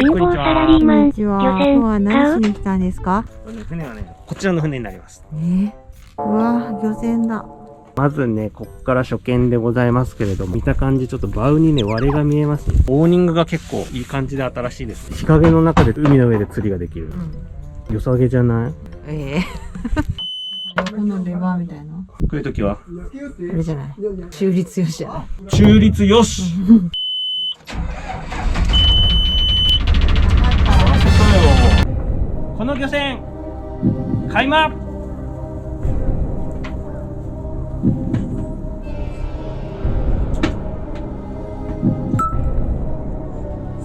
こんにちは。こんにちは。今日船は何しに来たんですか？船はね、こちらの船になります。うわ、漁船だ。まずね、こっから初見でございますけれども、見た感じちょっとバウにね、割れが見えますね。オーニングが結構いい感じで新しいですね。日陰の中で海の上で釣りができる。良さげじゃない？このレバーみたいな。こういう時はこれじゃない。中立よしじゃない。中立よしこの漁船、開幕